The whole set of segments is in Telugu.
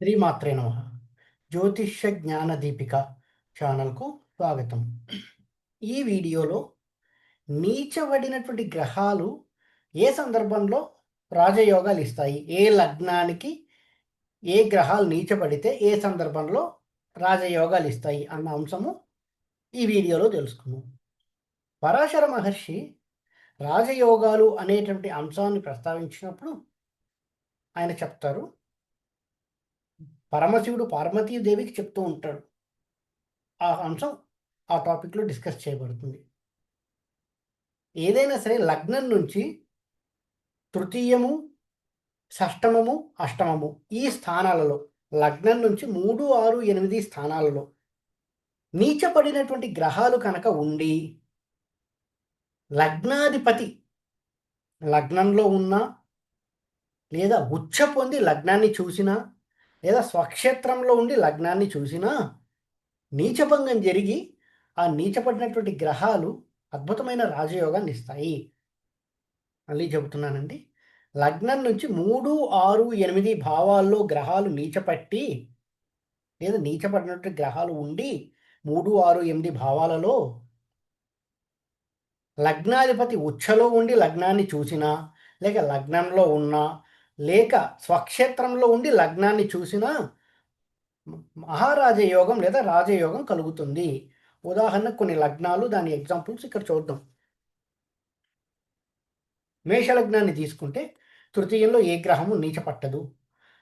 శ్రీమాత్రే నమః. జ్యోతిష్య జ్ఞాన దీపిక ఛానల్కు స్వాగతం. ఈ వీడియోలో నీచబడినటువంటి గ్రహాలు ఏ సందర్భంలో రాజయోగాలు ఇస్తాయి, ఏ లగ్నానికి ఏ గ్రహాలు నీచబడితే ఏ సందర్భంలో రాజయోగాలు ఇస్తాయి అన్న అంశము ఈ వీడియోలో తెలుసుకుందాం. పరాశర మహర్షి రాజయోగాలు అనేటువంటి అంశాన్ని ప్రస్తావించినప్పుడు ఆయన చెప్తారు, పరమశివుడు పార్వతీదేవికి చెప్తూ ఉంటాడు. ఆ అంశం ఆ టాపిక్లో డిస్కస్ చేయబడుతుంది. ఏదైనా సరే లగ్నం నుంచి తృతీయము, షష్టమము, అష్టమము ఈ స్థానాలలో లగ్నం నుంచి 3, 6, 8 స్థానాలలో నీచపడినటువంటి గ్రహాలు కనుక ఉండి లగ్నాధిపతి లగ్నంలో ఉన్నా లేదా ఉచ్చ పొంది లగ్నాన్ని చూసినా లేదా స్వక్షేత్రంలో ఉండి లగ్నాన్ని చూసినా నీచభంగం జరిగి ఆ నీచపడినటువంటి గ్రహాలు అద్భుతమైన రాజయోగాన్ని ఇస్తాయి. మళ్ళీ చెబుతున్నానండి, లగ్నం నుంచి 3, 6, 8 భావాల్లో గ్రహాలు నీచపట్టి లేదా నీచపడినటువంటి గ్రహాలు ఉండి 3, 6, 8 భావాలలో లగ్నాధిపతి ఉచ్చలో ఉండి లగ్నాన్ని చూసినా లేక లగ్నంలో ఉన్నా లేక స్వక్షేత్రంలో ఉండి లగ్నాన్ని చూసినా మహారాజయోగం లేదా రాజయోగం కలుగుతుంది. ఉదాహరణకు కొన్ని లగ్నాలు, దాని ఎగ్జాంపుల్స్ ఇక్కడ చూద్దాం. మేషలగ్నాన్ని తీసుకుంటే తృతీయంలో ఏ గ్రహము నీచపట్టదు.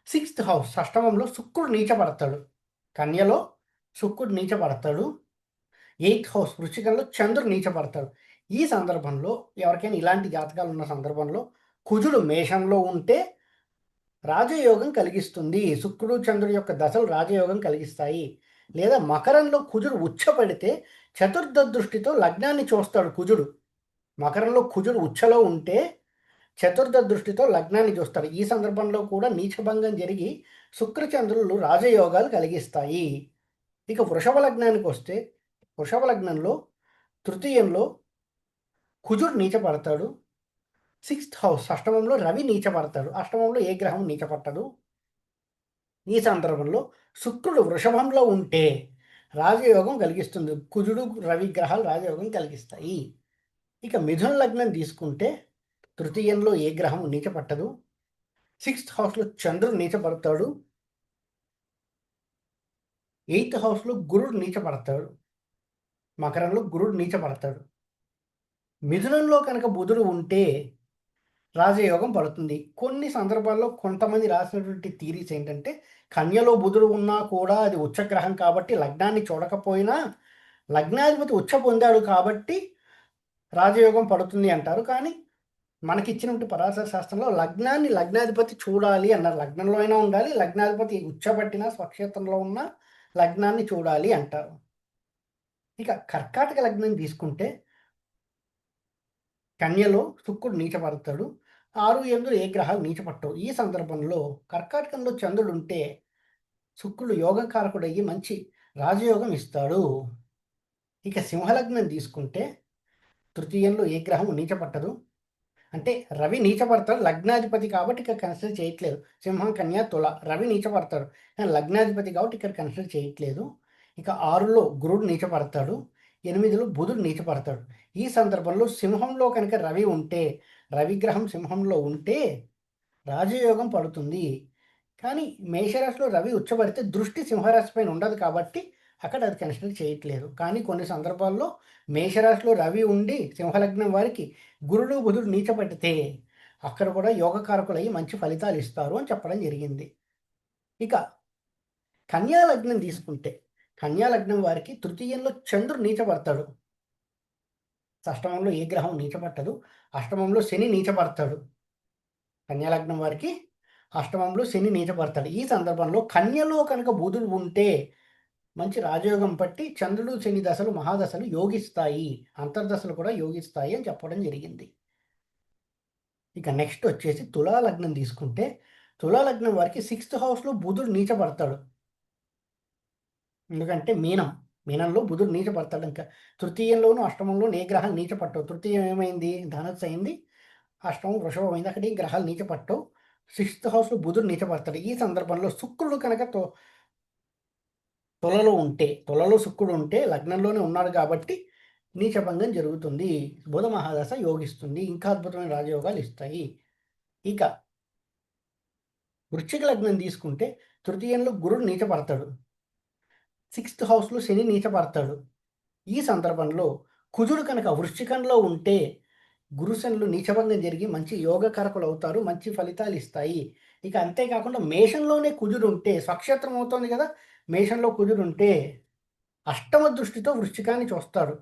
6th హౌస్ షష్టమంలో శుక్రుడు నీచపడతాడు. కన్యలో శుక్రుడు నీచపడతాడు. 8th హౌస్ వృశ్చికంలో చంద్రుడు నీచపడతాడు. ఈ సందర్భంలో ఎవరికైనా ఇలాంటి జాతకాలు ఉన్న సందర్భంలో కుజుడు మేషంలో ఉంటే రాజయోగం కలిగిస్తుంది. శుక్రుడు చంద్రుడి యొక్క దశలు రాజయోగం కలిగిస్తాయి. లేదా మకరంలో కుజుడు ఉచ్చపడితే చతుర్థ దృష్టితో లగ్నాన్ని చూస్తాడు కుజుడు. మకరంలో కుజుడు ఉచ్చలో ఉంటే చతుర్థ దృష్టితో లగ్నాన్ని చూస్తాడు. ఈ సందర్భంలో కూడా నీచభంగం జరిగి శుక్రచంద్రులు రాజయోగాలు కలిగిస్తాయి. ఇక వృషభ లగ్నానికి వస్తే వృషభ లగ్నంలో తృతీయంలో కుజుడు నీచపడతాడు. 6th హౌస్ అష్టమంలో రవి నీచపడతాడు. అష్టమంలో ఏ గ్రహం నీచపట్టదు. ఈ సందర్భంలో శుక్రుడు వృషభంలో ఉంటే రాజయోగం కలిగిస్తుంది. కుజుడు రవి గ్రహాలు రాజయోగం కలిగిస్తాయి. ఇక మిథున లగ్నం తీసుకుంటే తృతీయంలో ఏ గ్రహం నీచపట్టదు. 6th హౌస్లో చంద్రుడు నీచపడతాడు. 8th హౌస్లో గురుడు నీచపడతాడు. మకరంలో గురుడు నీచపడతాడు. మిథునంలో కనుక బుధుడు ఉంటే రాజయోగం పడుతుంది. కొన్ని సందర్భాల్లో కొంతమంది రాసినటువంటి థీరీస్ ఏంటంటే, కన్యలో బుధుడు ఉన్నా కూడా అది ఉచ్చగ్రహం కాబట్టి లగ్నాన్ని చూడకపోయినా లగ్నాధిపతి ఉచ్చ పొందాడు కాబట్టి రాజయోగం పడుతుంది అంటారు. కానీ మనకిచ్చినటువంటి పరాశర శాస్త్రంలో లగ్నాన్ని లగ్నాధిపతి చూడాలి అన్నారు. లగ్నంలో అయినా ఉండాలి, లగ్నాధిపతి ఉచ్చబట్టినా స్వక్షేత్రంలో ఉన్న లగ్నాన్ని చూడాలి అంటారు. ఇక కర్కాటక లగ్నం తీసుకుంటే కన్యలో శుక్రుడు నీచపడతాడు. 6, 8 ఏ గ్రహాలు నీచపట్టవు. ఈ సందర్భంలో కర్కాటకంలో చంద్రుడు ఉంటే శుక్రుడు యోగకారకుడయ్యి మంచి రాజయోగం ఇస్తాడు. ఇక సింహలగ్నం తీసుకుంటే తృతీయంలో ఏ గ్రహం నీచపట్టదు. అంటే రవి నీచపడతాడు, లగ్నాధిపతి కాబట్టి ఇక్కడ కన్సిడర్ చేయట్లేదు. సింహం, కన్య, తుల రవి నీచపడతాడు కానీ లగ్నాధిపతి కాబట్టి ఇక్కడ కన్సిడర్ చేయట్లేదు. ఇక 6లో గురుడు నీచపడతాడు. 8లో బుధుడు నీచపడతాడు. ఈ సందర్భంలో సింహంలో కనుక రవి ఉంటే, రవిగ్రహం సింహంలో ఉంటే రాజయోగం పడుతుంది. కానీ మేషరాశిలో రవి ఉచ్చబడితే దృష్టి సింహరాశి పైన ఉండదు కాబట్టి అక్కడ అది కన్సిడర్ చేయట్లేదు. కానీ కొన్ని సందర్భాల్లో మేషరాశిలో రవి ఉండి సింహలగ్నం వారికి గురుడు బుధుడు నీచపడితే అక్కడ కూడా యోగకారకులయ్యి మంచి ఫలితాలు ఇస్తారు అని చెప్పడం జరిగింది. ఇక కన్యా లగ్నం తీసుకుంటే కన్యా లగ్నం వారికి తృతీయంలో చంద్రుడు నీచపడతాడు. అష్టమంలో ఏ గ్రహం నీచపట్టదు. అష్టమంలో శని నీచపడతాడు. కన్యా లగ్నం వారికి అష్టమంలో శని నీచపడతాడు. ఈ సందర్భంలో కన్యలో కనుక బుధుడు ఉంటే మంచి రాజయోగం పట్టి చంద్రుడు శని దశలు మహాదశలు యోగిస్తాయి, అంతర్దశలు కూడా యోగిస్తాయి అని చెప్పడం జరిగింది. ఇక నెక్స్ట్ వచ్చేసి తులా లగ్నం తీసుకుంటే తులా లగ్నం వారికి 6th హౌస్లో బుధుడు నీచపడతాడు. ఎందుకంటే మీనంలో బుధుడు నీచపడతాడు. ఇంకా తృతీయంలోనూ అష్టమంలోనూ ఏ గ్రహాలు నీచపట్టవు. తృతీయం ఏమైంది, ధనస్సు అయింది. అష్టమం వృషభం అయింది. అక్కడ ఈ గ్రహాలు నీచపట్టవు. సిక్స్త్ హౌస్లో బుధుడు నీచపడతాడు. ఈ సందర్భంలో శుక్రుడు కనుక తులలో శుక్రుడు ఉంటే లగ్నంలోనే ఉన్నాడు కాబట్టి నీచభంగం జరుగుతుంది. బుధ మహాదశ యోగిస్తుంది. ఇంకా అద్భుతమైన రాజయోగాలు ఇస్తాయి. ఇక వృశ్చిక లగ్నం తీసుకుంటే తృతీయంలో గురుడు నీచపడతాడు. సిక్స్త్ హౌస్లో శని నీచపడతాడు. ఈ సందర్భంలో కుజుడు కనుక వృశ్చికంలో ఉంటే గురుశనులు నీచభంగం జరిగి మంచి యోగకారకులు అవుతారు. మంచి ఫలితాలు ఇస్తాయి. ఇక అంతేకాకుండా మేషంలోనే కుజుడు ఉంటే స్వక్షేత్రం అవుతుంది కదా, మేషంలో కుజుడు ఉంటే అష్టమ దృష్టితో వృశ్చికాన్ని చూస్తాడు.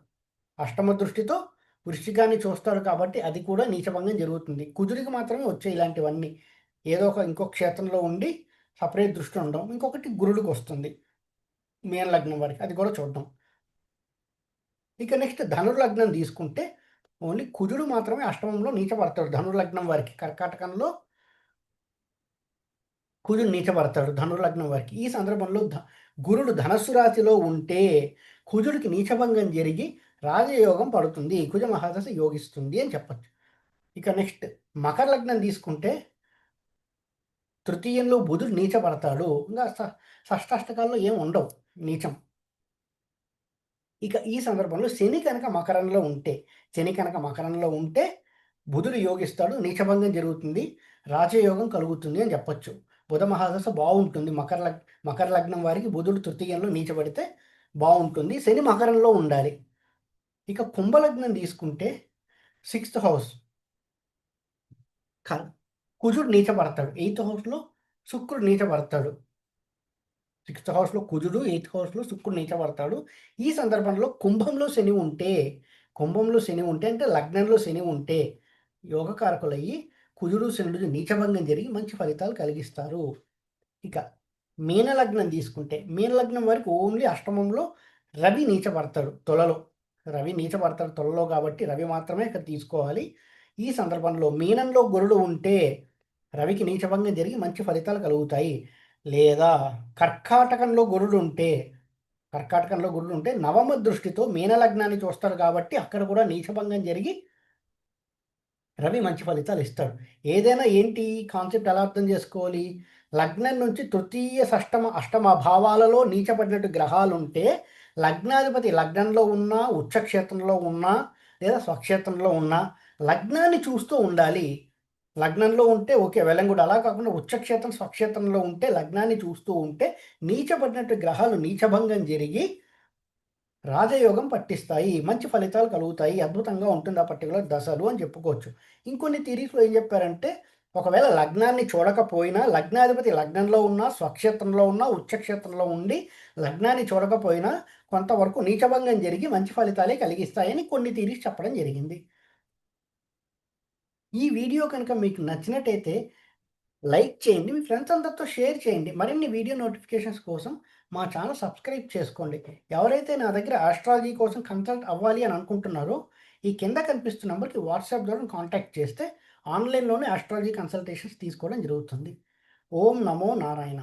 అష్టమ దృష్టితో వృశ్చికాన్ని చూస్తాడు కాబట్టి అది కూడా నీచభంగం జరుగుతుంది. కుజుడికి మాత్రమే వచ్చాయి ఇలాంటివన్నీ. ఏదో ఇంకో క్షేత్రంలో ఉండి సపరేట్ దృష్టి ఉండడం. ఇంకొకటి గురుడికి వస్తుంది మీన లగ్నం వారికి, అది కూడా చూద్దాం. ఇక నెక్స్ట్ ధనుర్లగ్నం తీసుకుంటే ఓన్లీ కుజుడు మాత్రమే అష్టమంలో నీచపడతాడు. ధనుర్లగ్నం వారికి కర్కాటకంలో కుజుడు నీచపడతాడు ధనుర్లగ్నం వారికి. ఈ సందర్భంలో గురుడు ధనస్సు రాశిలో ఉంటే కుజుడికి నీచభంగం జరిగి రాజయోగం పడుతుంది. కుజ మహాదశ యోగిస్తుంది అని చెప్పచ్చు. ఇక నెక్స్ట్ మకర లగ్నం తీసుకుంటే తృతీయంలో బుధుడు నీచపడతాడు. ఇంకా షష్టాష్టకాల్లో ఏం ఉండవు నీచం. ఇక ఈ సందర్భంలో శని కనుక మకరంలో ఉంటే బుధుడు యోగిస్తాడు. నీచభంగం జరుగుతుంది. రాజయోగం కలుగుతుంది అని చెప్పచ్చు. బుధ మహాదశ బాగుంటుంది. మకర లగ్నం వారికి బుధుడు తృతీయంలో నీచబడితే బాగుంటుంది. శని మకరంలో ఉండాలి. ఇక కుంభలగ్నం తీసుకుంటే సిక్స్త్ హౌస్ కుజుడు నీచపడతాడు. ఎయిత్ హౌస్లో శుక్రుడు నీచపడతాడు. సిక్స్త్ హౌస్లో కుజుడు, ఎయిత్ హౌస్లో శుక్రుడు నీచపడతాడు. ఈ సందర్భంలో కుంభంలో శని ఉంటే అంటే లగ్నంలో శని ఉంటే యోగకారకులయ్యి కుజుడు శనుడు నీచభంగం జరిగి మంచి ఫలితాలు కలిగిస్తారు. ఇక మీనలగ్నం తీసుకుంటే మీనలగ్నం వరకు ఓన్లీ అష్టమంలో రవి నీచపడతాడు. తొలలో కాబట్టి రవి మాత్రమే ఇక్కడ తీసుకోవాలి. ఈ సందర్భంలో మీనంలో గురుడు ఉంటే రవికి నీచభంగం జరిగి మంచి ఫలితాలు కలుగుతాయి. లేదా కర్కాటకంలో గురుడు ఉంటే నవమ దృష్టితో మీనలగ్నాన్ని చూస్తాడు కాబట్టి అక్కడ కూడా నీచభంగం జరిగి రవి మంచి ఫలితాలు ఇస్తాడు. ఏదైనా ఏంటి కాన్సెప్ట్ ఎలా అర్థం చేసుకోవాలి? లగ్నం నుంచి తృతీయ అష్టమ భావాలలో నీచపడినట్టు గ్రహాలు ఉంటే లగ్నాధిపతి లగ్నంలో ఉన్నా, ఉచ్చక్షేత్రంలో ఉన్నా, లేదా స్వక్షేత్రంలో ఉన్నా లగ్నాన్ని చూస్తూ ఉండాలి. లగ్నంలో ఉంటే ఓకే వెలంగుడు. అలా కాకుండా ఉచ్చక్షేత్రం స్వక్షేత్రంలో ఉంటే లగ్నాన్ని చూస్తూ ఉంటే నీచబడినట్టు గ్రహాలు నీచభంగం జరిగి రాజయోగం పట్టిస్తాయి. మంచి ఫలితాలు కలుగుతాయి. అద్భుతంగా ఉంటుంది ఆ పర్టికులర్ దశలు అని చెప్పుకోవచ్చు. ఇంకొన్ని థియరీస్లో ఏం చెప్పారంటే ఒకవేళ లగ్నాన్ని చూడకపోయినా లగ్నాధిపతి లగ్నంలో ఉన్నా, స్వక్షేత్రంలో ఉన్నా, ఉచ్చక్షేత్రంలో ఉండి లగ్నాన్ని చూడకపోయినా కొంతవరకు నీచభంగం జరిగి మంచి ఫలితాలే కలిగిస్తాయని కొన్ని థియరీస్ చెప్పడం జరిగింది. ఈ వీడియో కనుక మీకు నచ్చినట్టయితే లైక్ చేయండి. మీ ఫ్రెండ్స్ అందరితో షేర్ చేయండి. మరిన్ని వీడియో నోటిఫికేషన్స్ కోసం మా ఛానల్ సబ్స్క్రైబ్ చేసుకోండి. ఎవరైతే నా దగ్గర ఆస్ట్రాలజీ కోసం కన్సల్ట్ అవ్వాలి అని అనుకుంటున్నారో ఈ కింద కనిపిస్తున్న నెంబర్కి వాట్సాప్ ద్వారా కాంటాక్ట్ చేస్తే ఆన్లైన్లోనే ఆస్ట్రాలజీ కన్సల్టేషన్స్ తీసుకోవడం జరుగుతుంది. ఓం నమో నారాయణ.